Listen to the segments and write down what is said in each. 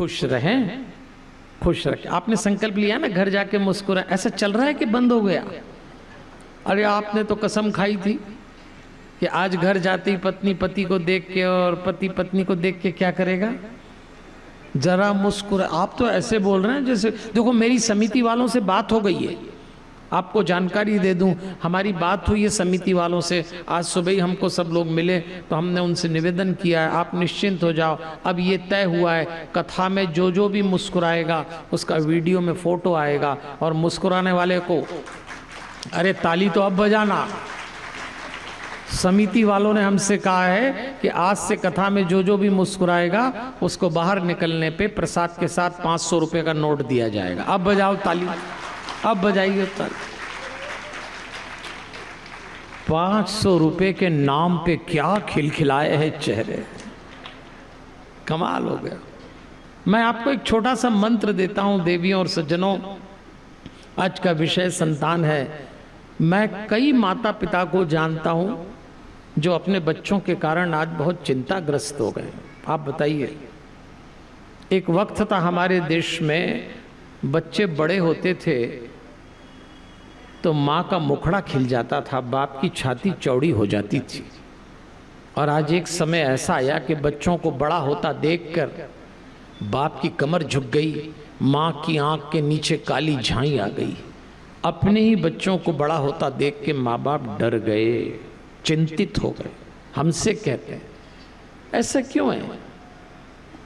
खुश रहें, खुश रखें। आपने संकल्प लिया ना घर जाके मुस्कुराए, ऐसा चल रहा है कि बंद हो गया? अरे आपने तो कसम खाई थी कि आज घर जाती पत्नी पति को देख के और पति पत्नी को देख के क्या करेगा, जरा मुस्कुरा। आप तो ऐसे बोल रहे हैं जैसे, देखो मेरी समिति वालों से बात हो गई है, आपको जानकारी दे दूं, हमारी बात हुई है समिति वालों से। आज सुबह ही हमको सब लोग मिले तो हमने उनसे निवेदन किया है आप निश्चिंत हो जाओ। अब ये तय हुआ है कथा में जो जो भी मुस्कुराएगा उसका वीडियो में फोटो आएगा, और मुस्कुराने वाले को अरे ताली तो अब बजाना। समिति वालों ने हमसे कहा है कि आज से कथा में जो जो भी मुस्कुराएगा उसको बाहर निकलने पे प्रसाद के साथ 500 रुपये का नोट दिया जाएगा। अब बजाओ ताली, अब बजाइए ताली। 500 रुपये के नाम पे क्या खिलखिलाए हैं चेहरे, कमाल हो गया। मैं आपको एक छोटा सा मंत्र देता हूं देवियों और सज्जनों, आज का विषय संतान है। मैं कई माता पिता को जानता हूं जो अपने बच्चों के कारण आज बहुत चिंताग्रस्त हो गए। आप बताइए, एक वक्त था हमारे देश में बच्चे बड़े होते थे तो माँ का मुखड़ा खिल जाता था, बाप की छाती चौड़ी हो जाती थी। और आज एक समय ऐसा आया कि बच्चों को बड़ा होता देखकर बाप की कमर झुक गई, माँ की आंख के नीचे काली झाई आ गई। अपने ही बच्चों को बड़ा होता देख के माँ बाप डर गए, चिंतित हो गए। हमसे कहते हैं ऐसा क्यों है?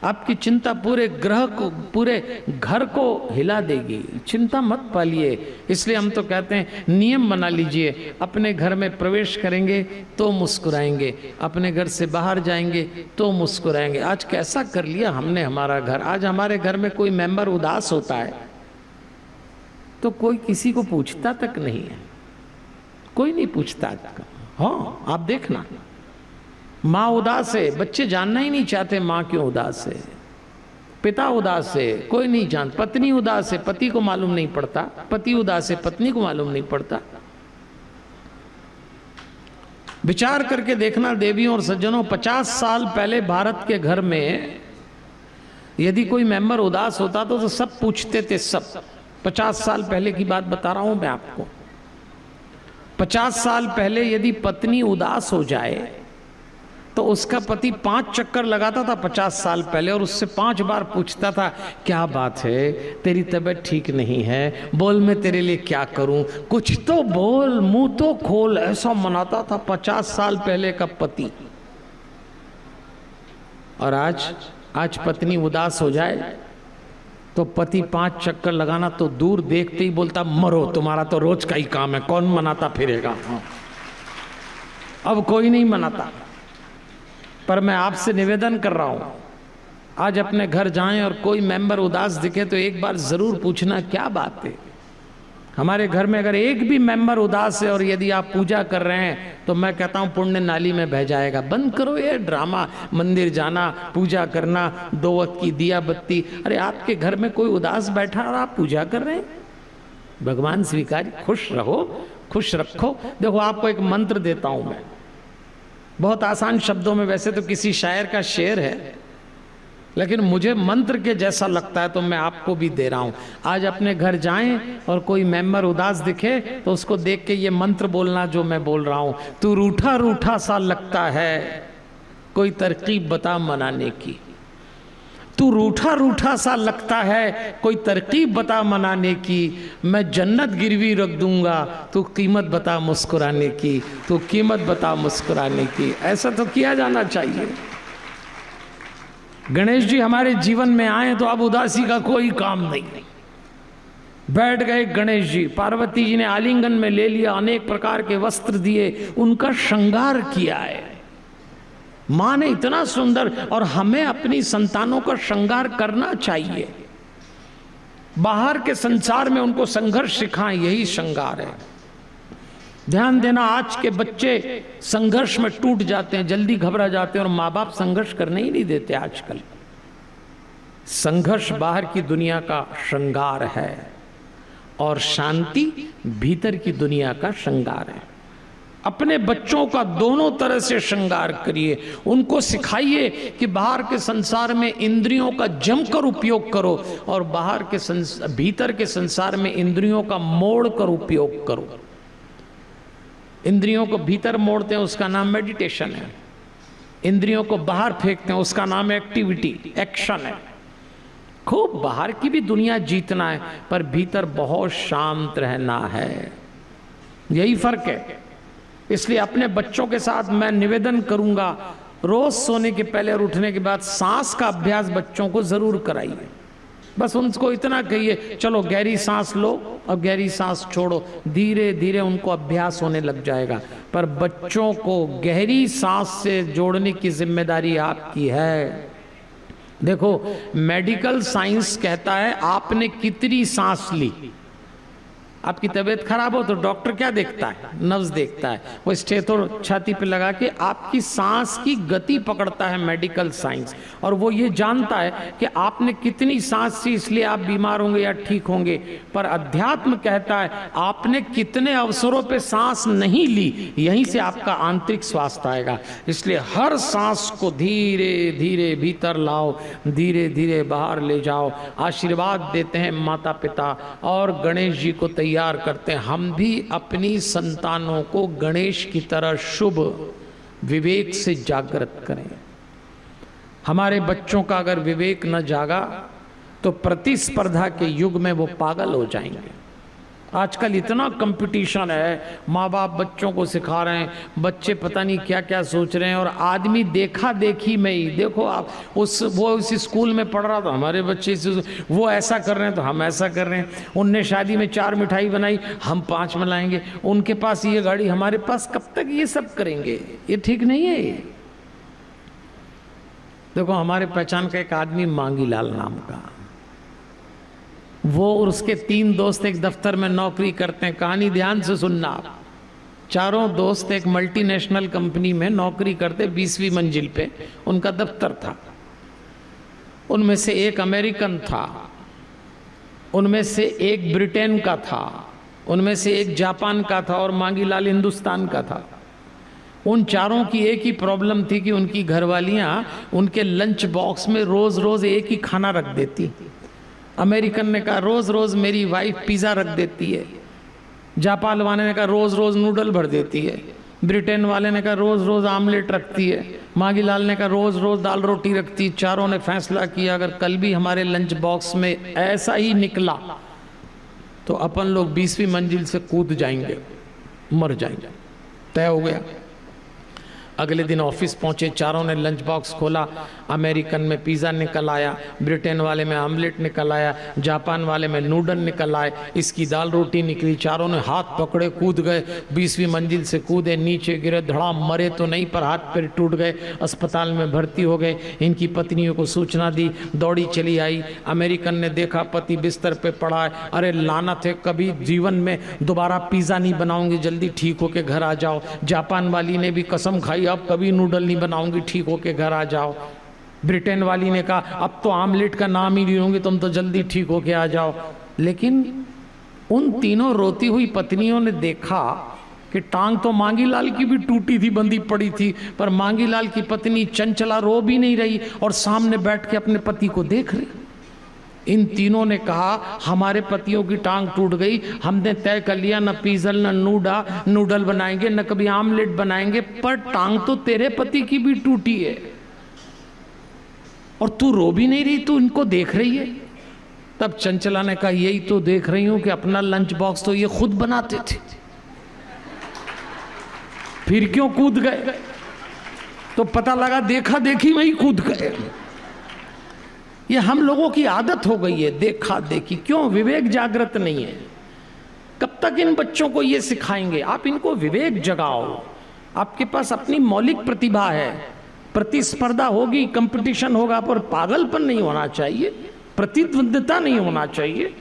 आपकी चिंता पूरे ग्रह को, पूरे घर को हिला देगी, चिंता मत पालिए। इसलिए हम तो कहते हैं नियम बना लीजिए, अपने घर में प्रवेश करेंगे तो मुस्कुराएंगे, अपने घर से बाहर जाएंगे तो मुस्कुराएंगे। आज कैसा कर लिया हमने हमारा घर, आज हमारे घर में कोई मेंबर उदास होता है तो कोई किसी को पूछता तक नहीं है, कोई नहीं पूछता। हाँ आप देखना, माँ उदास है, बच्चे जानना ही नहीं चाहते माँ क्यों उदास है। पिता उदास है, कोई नहीं जान। पत्नी उदास है, पति को मालूम नहीं पड़ता। पति उदास है, पत्नी को मालूम नहीं पड़ता। विचार करके देखना देवियों और सज्जनों, 50 साल पहले भारत के घर में यदि कोई मेंबर उदास होता तो सब पूछते थे, सब। 50 साल पहले की बात बता रहा हूं मैं आपको। 50 साल पहले यदि पत्नी उदास हो जाए तो उसका पति 5 चक्कर लगाता था 50 साल पहले, और उससे 5 बार पूछता था क्या बात है, तेरी तबीयत ठीक नहीं है, बोल मैं तेरे लिए क्या करूं, कुछ तो बोल, मुंह तो खोल। ऐसा मनाता था 50 साल पहले का पति। और आज पत्नी उदास हो जाए तो पति 5 चक्कर लगाना तो दूर, देखते ही बोलता मरो, तुम्हारा तो रोज का ही काम है, कौन मनाता फिरेगा। अब कोई नहीं मनाता। पर मैं आपसे निवेदन कर रहा हूं, आज अपने घर जाएं और कोई मेंबर उदास दिखे तो एक बार जरूर पूछना क्या बात है। हमारे घर में अगर एक भी मेंबर उदास है और यदि आप पूजा कर रहे हैं तो मैं कहता हूं पुण्य नाली में बह जाएगा। बंद करो ये ड्रामा, मंदिर जाना, पूजा करना, 2 वक्त की दिया बत्ती। अरे आपके घर में कोई उदास बैठा और आप पूजा कर रहे हैं, भगवान स्वीकार। खुश रहो, खुश रखो। देखो आपको एक मंत्र देता हूं मैं, बहुत आसान शब्दों में, वैसे तो किसी शायर का शेर है लेकिन मुझे मंत्र के जैसा लगता है तो मैं आपको भी दे रहा हूं। आज अपने घर जाएं और कोई मेंबर उदास दिखे तो उसको देख के ये मंत्र बोलना जो मैं बोल रहा हूं। तू रूठा रूठा सा लगता है, कोई तरकीब बता मनाने की। तू रूठा रूठा सा लगता है, कोई तरकीब बता मनाने की। मैं जन्नत गिरवी रख दूंगा, तू कीमत बता मुस्कुराने की, तू कीमत बता मुस्कुराने की। ऐसा तो किया जाना चाहिए। गणेश जी हमारे जीवन में आए तो अब उदासी का कोई काम नहीं। बैठ गए गणेश जी, पार्वती जी ने आलिंगन में ले लिया, अनेक प्रकार के वस्त्र दिए, उनका श्रृंगार किया है। मां ने इतना सुंदर, और हमें अपनी संतानों का श्रृंगार करना चाहिए। बाहर के संसार में उनको संघर्ष सिखाएं, यही श्रृंगार है। ध्यान देना, आज के बच्चे संघर्ष में टूट जाते हैं, जल्दी घबरा जाते हैं, और माँ बाप संघर्ष करने ही नहीं देते आजकल। संघर्ष बाहर की दुनिया का श्रृंगार है और शांति भीतर की दुनिया का श्रृंगार है। अपने बच्चों का दोनों तरह से श्रृंगार करिए, उनको सिखाइए कि बाहर के संसार में इंद्रियों का जमकर उपयोग करो और भीतर के संसार में इंद्रियों का मोड़ कर उपयोग करो। इंद्रियों को भीतर मोड़ते हैं उसका नाम मेडिटेशन है, इंद्रियों को बाहर फेंकते हैं उसका नाम एक्टिविटी, एक्शन है। खूब बाहर की भी दुनिया जीतना है पर भीतर बहुत शांत रहना है, यही फर्क है। इसलिए अपने बच्चों के साथ मैं निवेदन करूंगा, रोज सोने के पहले और उठने के बाद सांस का अभ्यास बच्चों को जरूर कराइए। बस उनको इतना कहिए, चलो गहरी सांस लो और गहरी सांस छोड़ो, धीरे धीरे उनको अभ्यास होने लग जाएगा। पर बच्चों को गहरी सांस से जोड़ने की जिम्मेदारी आपकी है। देखो, मेडिकल साइंस कहता है आपने कितनी सांस ली। आपकी तबीयत खराब हो तो डॉक्टर क्या देखता है? नब्ज देखता है, वो स्टेथो छाती पे लगा के आपकी सांस की गति पकड़ता है मेडिकल साइंस, और वो ये जानता है कि आपने कितनी सांस ली, इसलिए आप बीमार होंगे या ठीक होंगे। पर अध्यात्म कहता है आपने कितने अवसरों पे सांस नहीं ली, यहीं से आपका आंतरिक स्वास्थ्य आएगा। इसलिए हर सांस को धीरे धीरे भीतर लाओ, धीरे धीरे बाहर ले जाओ। आशीर्वाद देते हैं माता पिता और गणेश जी को तैयार करते हैं। हम भी अपनी संतानों को गणेश की तरह शुभ विवेक से जागृत करें। हमारे बच्चों का अगर विवेक न जागा तो प्रतिस्पर्धा के युग में वो पागल हो जाएंगे। आजकल इतना कंपटीशन है, माँ बाप बच्चों को सिखा रहे हैं, बच्चे पता नहीं क्या क्या सोच रहे हैं, और आदमी देखा देखी में ही। देखो आप, वो उस स्कूल में पढ़ रहा था, हमारे बच्चे वो ऐसा कर रहे हैं तो हम ऐसा कर रहे हैं। उनने शादी में 4 मिठाई बनाई, हम 5 बनाएंगे। उनके पास ये गाड़ी, हमारे पास कब तक ये सब करेंगे? ये ठीक नहीं है। देखो, हमारे पहचान का एक आदमी मांगीलाल नाम का, वो और उसके 3 दोस्त एक दफ्तर में नौकरी करते हैं। कहानी ध्यान से सुनना आप। चारों दोस्त एक मल्टीनेशनल कंपनी में नौकरी करते, 20वीं मंजिल पे उनका दफ्तर था। उनमें से एक अमेरिकन था, उनमें से एक ब्रिटेन का था, उनमें से एक जापान का था और मांगीलाल हिंदुस्तान का था। उन चारों की एक ही प्रॉब्लम थी कि उनकी घरवालियां उनके लंच बॉक्स में रोज रोज एक ही खाना रख देती। अमेरिकन ने कहा रोज रोज मेरी वाइफ पिज़्ज़ा रख देती है। जापान वाले ने कहा रोज रोज नूडल भर देती है। ब्रिटेन वाले ने कहा रोज रोज आमलेट रखती है। मांगीलाल ने कहा रोज रोज दाल रोटी रखती। चारों ने फैसला किया अगर कल भी हमारे लंच बॉक्स में ऐसा ही निकला तो अपन लोग 20वीं मंजिल से कूद जाएंगे, मर जाएंगे। तय हो गया। अगले दिन ऑफिस पहुंचे, चारों ने लंच बॉक्स खोला, अमेरिकन में पिज़्ज़ा निकल आया, ब्रिटेन वाले में आमलेट निकल आया, जापान वाले में नूडल निकल आए, इसकी दाल रोटी निकली। चारों ने हाथ पकड़े, कूद गए, 20वीं मंजिल से कूदे, नीचे गिरे, धड़ाम, मरे तो नहीं पर हाथ पैर टूट गए, अस्पताल में भर्ती हो गए। इनकी पत्नियों को सूचना दी, दौड़ी चली आई। अमेरिकन ने देखा पति बिस्तर पे पड़ा है, अरे लानत है, कभी जीवन में दोबारा पिज़्ज़ा नहीं बनाऊंगी, जल्दी ठीक होके घर आ जाओ। जापान वाली ने भी कसम खाई अब कभी नूडल नहीं बनाऊंगी, ठीक होके घर आ जाओ। ब्रिटेन वाली ने कहा अब तो आमलेट का नाम ही नहीं लूंगी, तुम तो जल्दी ठीक होके आ जाओ। लेकिन उन तीनों रोती हुई पत्नियों ने देखा कि टांग तो मांगीलाल की भी टूटी थी, बंधी पड़ी थी, पर मांगीलाल की पत्नी चंचला रो भी नहीं रही और सामने बैठ के अपने पति को देख रही। इन तीनों ने कहा हमारे पतियों की टांग टूट गई, हमने तय कर लिया न पिज़्ज़ा न नूडल बनाएंगे, न कभी आमलेट बनाएंगे, पर टांग तो तेरे पति की भी टूटी है और तू रो भी नहीं रही, तू इनको देख रही है। तब चंचला ने कहा यही तो देख रही हूं कि अपना लंच बॉक्स तो ये खुद बनाते थे, फिर क्यों कूद गए? तो पता लगा देखा देखी में ही कूद गए। ये हम लोगों की आदत हो गई है, देखा देखी। क्यों? विवेक जागृत नहीं है। कब तक इन बच्चों को ये सिखाएंगे? आप इनको विवेक जगाओ। आपके पास अपनी मौलिक प्रतिभा है, प्रतिस्पर्धा होगी, कंपटीशन होगा, पर पागलपन नहीं होना चाहिए, प्रतिद्वंद्विता नहीं होना चाहिए।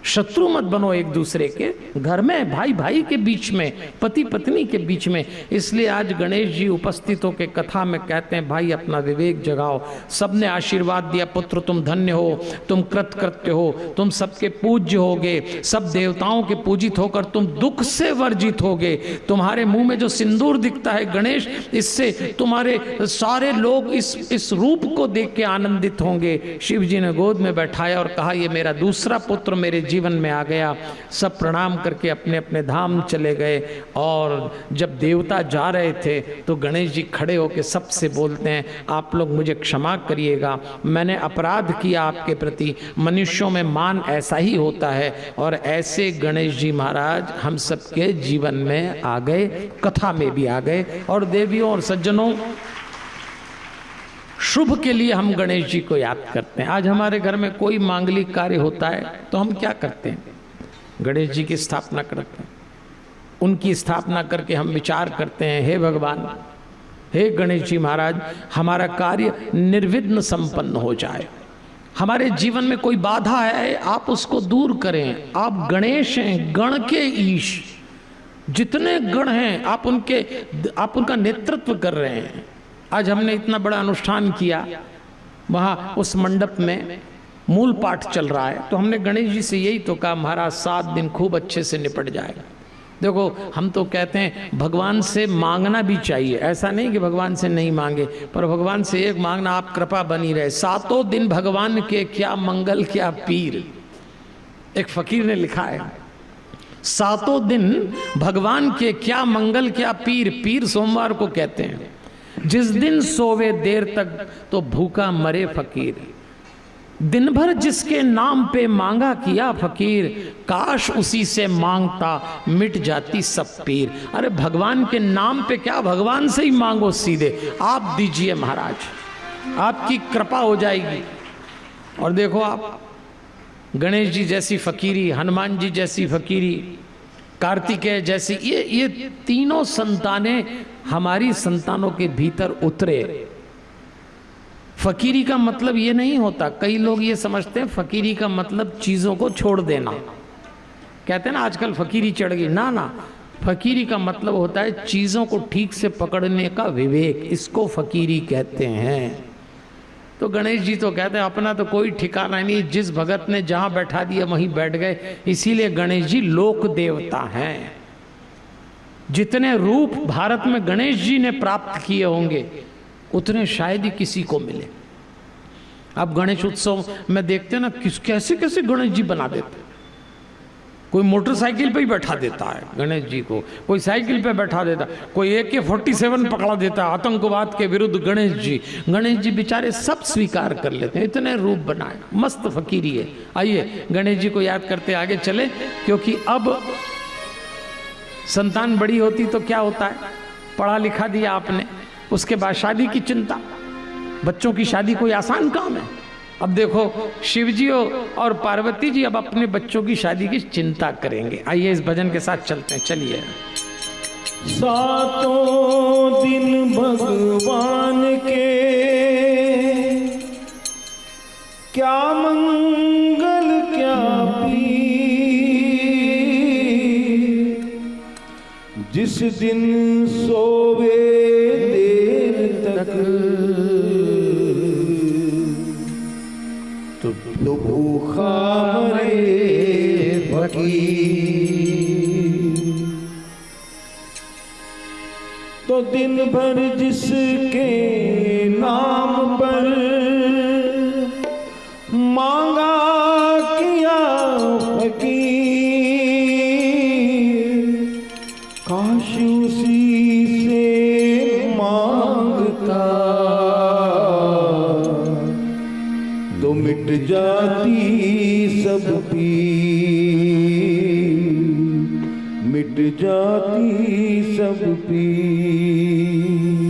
शत्रु मत बनो एक दूसरे के, घर में भाई भाई के बीच में, पति पत्नी के बीच में। इसलिए आज गणेश जी उपस्थित होकर कथा में कहते हैं भाई अपना विवेक जगाओ। सबने आशीर्वाद दिया, पुत्र तुम धन्य हो, तुम कृतकृत्य हो, तुम सबके पूज्य होगे, सब देवताओं के पूजित होकर तुम दुख से वर्जित होगे। तुम्हारे मुंह में जो सिंदूर दिखता है गणेश, इससे तुम्हारे सारे लोग इस रूप को देख के आनंदित होंगे। शिव जी ने गोद में बैठाया और कहा ये मेरा दूसरा पुत्र मेरे जीवन में आ गया। सब प्रणाम करके अपने अपने धाम चले गए। और जब देवता जा रहे थे तो गणेश जी खड़े होकर सबसे बोलते हैं आप लोग मुझे क्षमा करिएगा, मैंने अपराध किया आपके प्रति। मनुष्यों में मान ऐसा ही होता है। और ऐसे गणेश जी महाराज हम सबके जीवन में आ गए, कथा में भी आ गए। और देवियों और सज्जनों, शुभ के लिए हम गणेश जी को याद करते हैं। आज हमारे घर में कोई मांगलिक कार्य होता है तो हम क्या करते हैं? गणेश जी की स्थापना करते हैं। उनकी स्थापना करके हम विचार करते हैं हे भगवान, हे गणेश जी महाराज, हमारा कार्य निर्विघ्न संपन्न हो जाए। हमारे जीवन में कोई बाधा है आप उसको दूर करें। आप गणेश हैं, गण के ईश, जितने गण हैं आप उनका नेतृत्व कर रहे हैं। आज हमने इतना बड़ा अनुष्ठान किया, वहाँ उस मंडप में मूल पाठ चल रहा है, तो हमने गणेश जी से यही तो कहा महाराज 7 दिन खूब अच्छे से निपट जाएगा। देखो हम तो कहते हैं भगवान से मांगना भी चाहिए, ऐसा नहीं कि भगवान से नहीं मांगे, पर भगवान से एक मांगना आप कृपा बनी रहे। 7 दिन भगवान के क्या मंगल क्या पीर, एक फकीर ने लिखा है 7 दिन भगवान के क्या मंगल क्या पीर। पीर सोमवार को कहते हैं। जिस दिन सोवे देर तक तो भूखा मरे फकीर। दिन भर जिसके नाम पे मांगा किया फकीर, काश उसी से मांगता मिट जाती सब पीर। अरे भगवान के नाम पे क्या, भगवान से ही मांगो सीधे। आप दीजिए महाराज, आपकी कृपा हो जाएगी। और देखो आप गणेश जी जैसी फकीरी, हनुमान जी जैसी फकीरी, कार्तिकेय जैसी, ये तीनों संतानें हमारी संतानों के भीतर उतरे। फकीरी का मतलब ये नहीं होता, कई लोग ये समझते हैं फकीरी का मतलब चीज़ों को छोड़ देना। कहते हैं ना आजकल फकीरी चढ़ गई, ना ना, फकीरी का मतलब होता है चीज़ों को ठीक से पकड़ने का विवेक, इसको फकीरी कहते हैं। तो गणेश जी तो कहते हैं अपना तो कोई ठिकाना नहीं, जिस भगत ने जहाँ बैठा दिया वहीं बैठ गए। इसीलिए गणेश जी लोक देवता हैं। जितने रूप भारत में गणेश जी ने प्राप्त किए होंगे उतने शायद ही किसी को मिले। अब गणेश उत्सव में देखते हैं ना कैसे कैसे गणेश जी बना देते। कोई मोटरसाइकिल पे ही बैठा देता है गणेश जी को, कोई साइकिल पे बैठा देता, कोई AK-47 पकड़ा देता है आतंकवाद के विरुद्ध। गणेश जी बेचारे सब स्वीकार कर लेते हैं, इतने रूप बनाए, मस्त फकीरी है। आइए गणेश जी को याद करते आगे चले, क्योंकि अब संतान बड़ी होती तो क्या होता है, पढ़ा लिखा दिया आपने, उसके बाद शादी की चिंता। बच्चों की शादी कोई आसान काम है। अब देखो शिव जी और पार्वती जी अब अपने बच्चों की शादी की चिंता करेंगे। आइए इस भजन के साथ चलते हैं, चलिए। 7 दिन भगवान के क्या मंगल क्या पीर, जिस दिन सोवे देर तक तो भूखा मरे फकीर। तो दिन भर जिसके नाम पर मांगा किया फकीर, काश उसी से मांगता तो मिट जाती सब पीर, मिट जाती सब पीर।